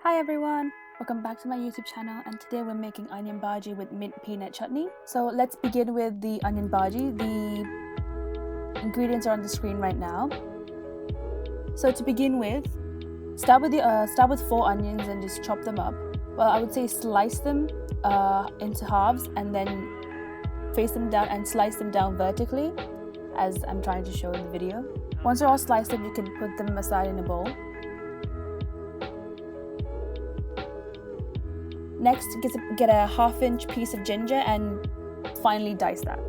Hi everyone, welcome back to my YouTube channel, and today we're making onion bhaji with mint peanut chutney. So let's begin with the onion bhaji. The ingredients are on the screen right now. So to begin with, start with 4 onions and just chop them up. Well, I would say slice them into halves and then face them down and slice them down vertically, as I'm trying to show in the video. Once they're all sliced up, you can put them aside in a bowl. Next, get a 1/2 inch piece of ginger and finely dice that.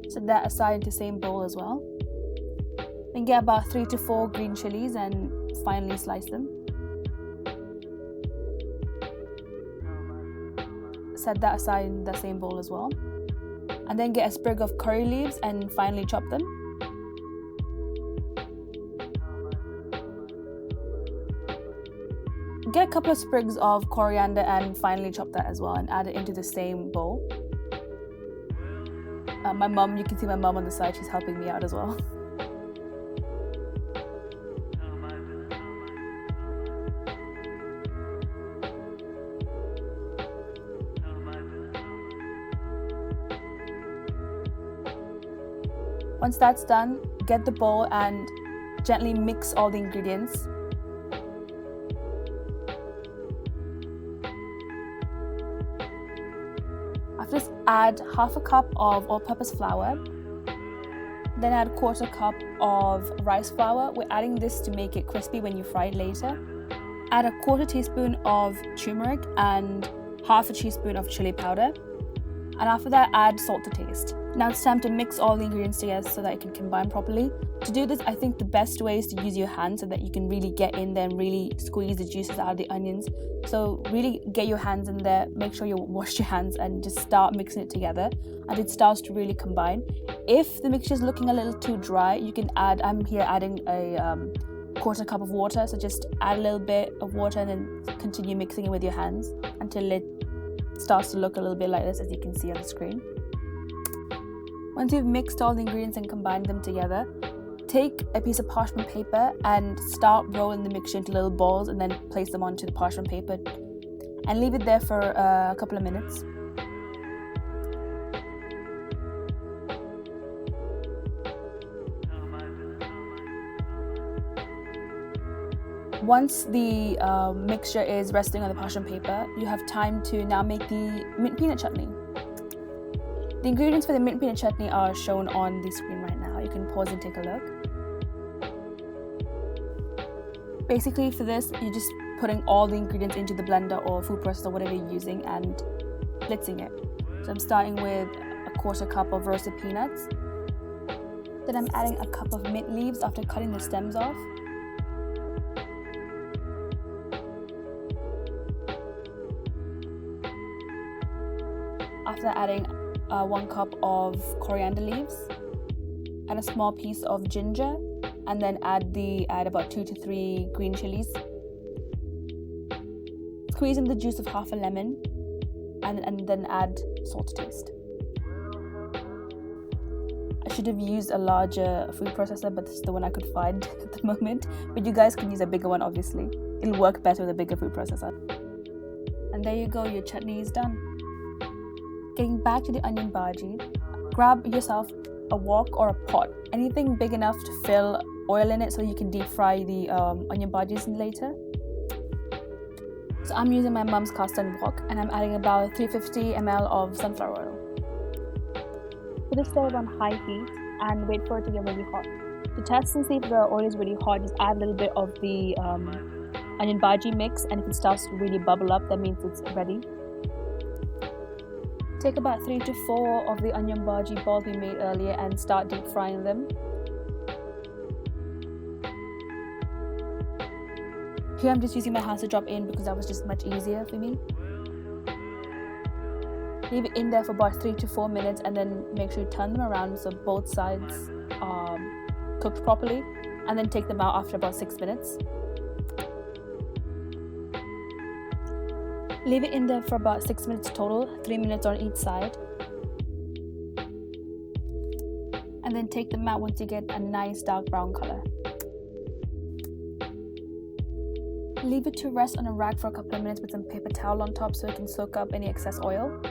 Set that aside into the same bowl as well. Then get about 3 to 4 green chilies and finely slice them. Set that aside in the same bowl as well. And then get a sprig of curry leaves and finely chop them. Get a couple of sprigs of coriander and finely chop that as well and add it into the same bowl. You can see my mum on the side, she's helping me out as well. Once that's done, get the bowl and gently mix all the ingredients. After this, add 1/2 cup of all-purpose flour. Then add 1/4 cup of rice flour. We're adding this to make it crispy when you fry it later. Add a 1/4 teaspoon of turmeric and 1/2 teaspoon of chili powder. And after that, add salt to taste. Now it's time to mix all the ingredients together so that it can combine properly. To do this, I think the best way is to use your hands so that you can really get in there and really squeeze the juices out of the onions. So really get your hands in there, make sure you wash your hands and just start mixing it together and it starts to really combine. If the mixture is looking a little too dry, you can add, I'm here adding a 1/4 cup of water. So just add a little bit of water and then continue mixing it with your hands until it starts to look a little bit like this, as you can see on the screen. Once you've mixed all the ingredients and combined them together, take a piece of parchment paper and start rolling the mixture into little balls and then place them onto the parchment paper and leave it there for a couple of minutes. Once the mixture is resting on the parchment paper, you have time to now make the mint peanut chutney. The ingredients for the mint peanut chutney are shown on the screen right now. You can pause and take a look. Basically for this, you're just putting all the ingredients into the blender or food processor, whatever you're using, and blitzing it. So I'm starting with a 1/4 cup of roasted peanuts. Then I'm adding a cup of mint leaves after cutting the stems off. After adding 1 cup of coriander leaves and a small piece of ginger, and then add about 2 to 3 green chilies. Squeeze in the juice of 1/2 lemon and then add salt to taste. I should have used a larger food processor, but this is the one I could find at the moment. But you guys can use a bigger one, obviously. It'll work better with a bigger food processor. And there you go, your chutney is done. Getting back to the onion bhaji, grab yourself a wok or a pot, anything big enough to fill oil in it so you can deep fry the onion bhajis later. So I'm using my mum's cast iron wok and I'm adding about 350 ml of sunflower oil. Put the stove on high heat and wait for it to get really hot. To test and see if the oil is really hot, just add a little bit of the onion bhaji mix, and if it starts to really bubble up, that means it's ready. Take about 3 to 4 of the onion bhaji balls we made earlier and start deep frying them. Here I'm just using my hands to drop in because that was just much easier for me. Leave it in there for about 3 to 4 minutes and then make sure you turn them around so both sides are cooked properly, and then take them out after about 6 minutes. Leave it in there for about 6 minutes total, 3 minutes on each side. and then take them out once you get a nice dark brown color. Leave it to rest on a rack for a couple of minutes with some paper towel on top so it can soak up any excess oil.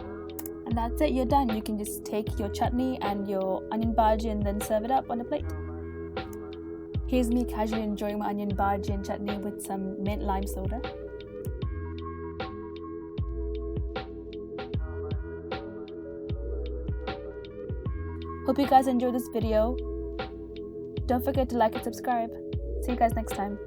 And that's it, you're done. You can just take your chutney and your onion bhaji and then serve it up on a plate. Here's me casually enjoying my onion bhaji and chutney with some mint lime soda. Hope you guys enjoyed this video. Don't forget to like and subscribe. See you guys next time.